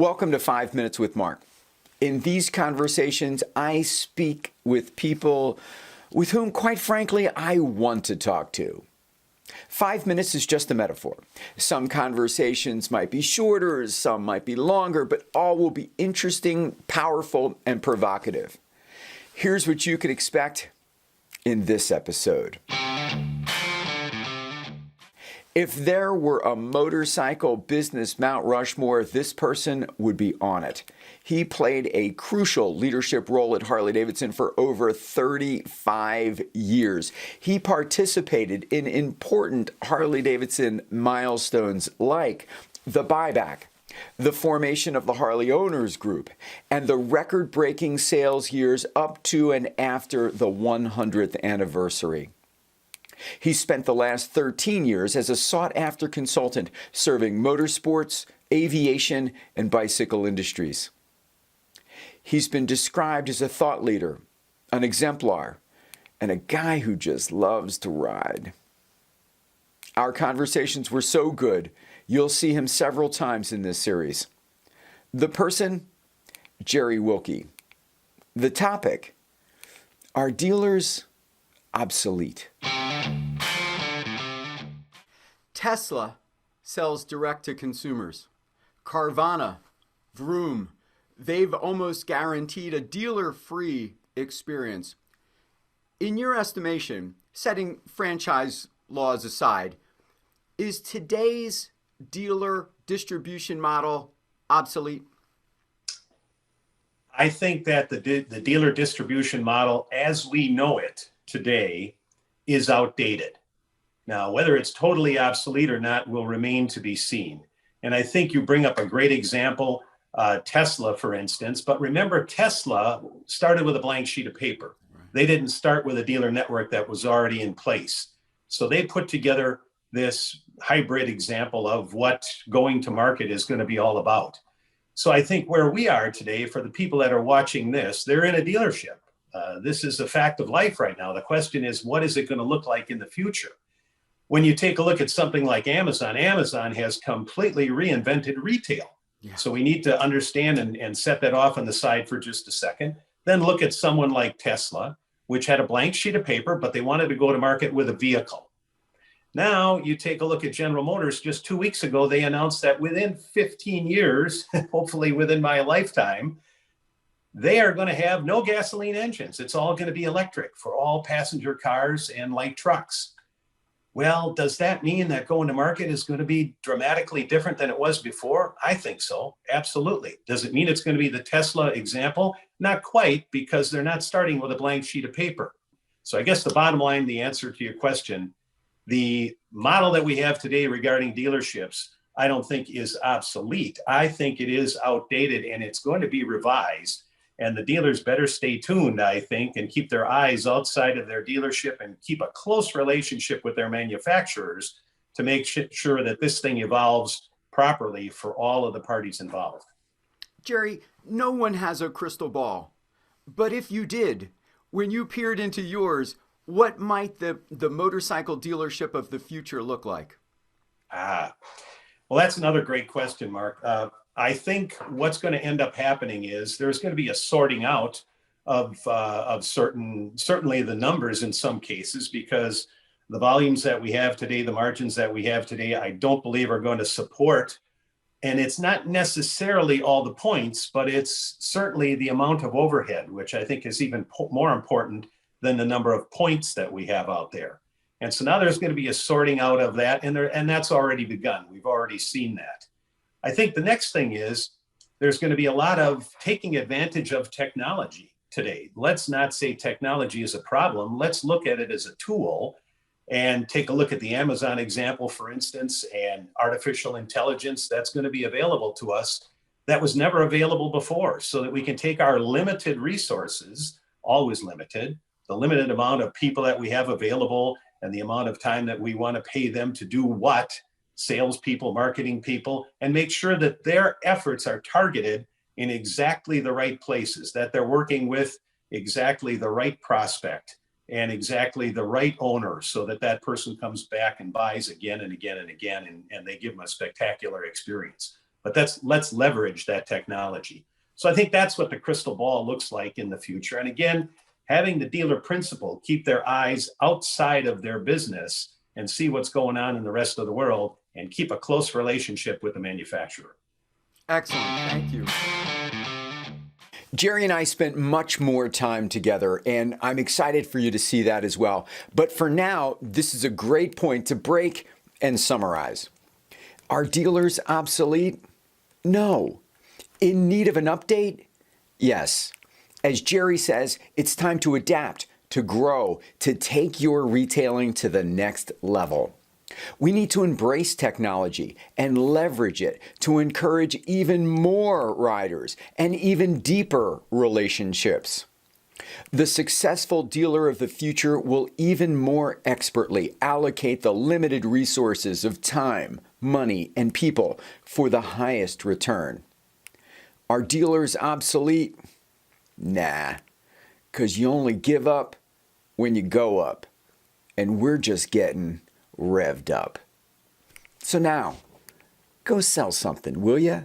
Welcome to 5 Minutes with Mark. In these conversations, I speak with people with whom, quite frankly, I want to talk to. 5 minutes is just a metaphor. Some conversations might be shorter, some might be longer, but all will be interesting, powerful, and provocative. Here's what you can expect in this episode. If there were a motorcycle business Mount Rushmore, this person would be on it. He played a crucial leadership role at Harley-Davidson for over 35 years. He participated in important Harley-Davidson milestones like the buyback, the formation of the Harley Owners Group, and the record-breaking sales years up to and after the 100th anniversary. He spent the last 13 years as a sought-after consultant serving motorsports, aviation, and bicycle industries. He's been described as a thought leader, an exemplar, and a guy who just loves to ride. Our conversations were so good, you'll see him several times in this series. The person, Jerry Wilke. The topic, are dealers obsolete? Tesla sells direct to consumers. Carvana, Vroom, they've almost guaranteed a dealer-free experience. In your estimation, setting franchise laws aside, is today's dealer distribution model obsolete? I think that the dealer distribution model as we know it today is outdated. Now, whether it's totally obsolete or not will remain to be seen. And I think you bring up a great example, Tesla, for instance. But remember, Tesla started with a blank sheet of paper. They didn't start with a dealer network that was already in place. So they put together this hybrid example of what going to market is going to be all about. So I think where we are today, for the people that are watching this, they're in a dealership. This is a fact of life right now. The question is, what is it going to look like in the future? When you take a look at something like Amazon, Amazon has completely reinvented retail. Yeah. So we need to understand and set that off on the side for just a second. Then look at someone like Tesla, which had a blank sheet of paper, but they wanted to go to market with a vehicle. Now you take a look at General Motors. Just 2 weeks ago, they announced that within 15 years, hopefully within my lifetime, they are going to have no gasoline engines. It's all going to be electric for all passenger cars and light trucks. Well, does that mean that going to market is going to be dramatically different than it was before? I think so. Absolutely. Does it mean it's going to be the Tesla example? Not quite, because they're not starting with a blank sheet of paper. So I guess the bottom line, the answer to your question, the model that we have today regarding dealerships, I don't think is obsolete. I think it is outdated and it's going to be revised. And the dealers better stay tuned, I think, and keep their eyes outside of their dealership and keep a close relationship with their manufacturers to make sure that this thing evolves properly for all of the parties involved. Jerry, no one has a crystal ball. But if you did, when you peered into yours, what might the motorcycle dealership of the future look like? Well, that's another great question, Mark. I think what's going to end up happening is there's going to be a sorting out of certainly the numbers in some cases, because the volumes that we have today, the margins that we have today, I don't believe are going to support. And it's not necessarily all the points, but it's certainly the amount of overhead, which I think is even more important than the number of points that we have out there. And so now there's going to be a sorting out of that, and that's already begun. We've already seen that. I think the next thing is there's going to be a lot of taking advantage of technology today. Let's not say technology is a problem. Let's look at it as a tool and take a look at the Amazon example, for instance, and artificial intelligence that's going to be available to us that was never available before, so that we can take our limited resources, always limited, the limited amount of people that we have available and the amount of time that we want to pay them to do what, salespeople, marketing people, and make sure that their efforts are targeted in exactly the right places, that they're working with exactly the right prospect and exactly the right owner, so that that person comes back and buys again and again and again, and they give them a spectacular experience. but let's leverage that technology. So I think that's what the crystal ball looks like in the future. And again, having the dealer principal keep their eyes outside of their business and see what's going on in the rest of the world and keep a close relationship with the manufacturer. Excellent. Thank you. Jerry and I spent much more time together, and I'm excited for you to see that as well. But for now, this is a great point to break and summarize. Are dealers obsolete? No. In need of an update? Yes. As Jerry says, it's time to adapt, to grow, to take your retailing to the next level. We need to embrace technology and leverage it to encourage even more riders and even deeper relationships. The successful dealer of the future will even more expertly allocate the limited resources of time, money, and people for the highest return. Are dealers obsolete? Nah, because you only give up when you go up, and we're just getting revved up. So now, go sell something, will ya?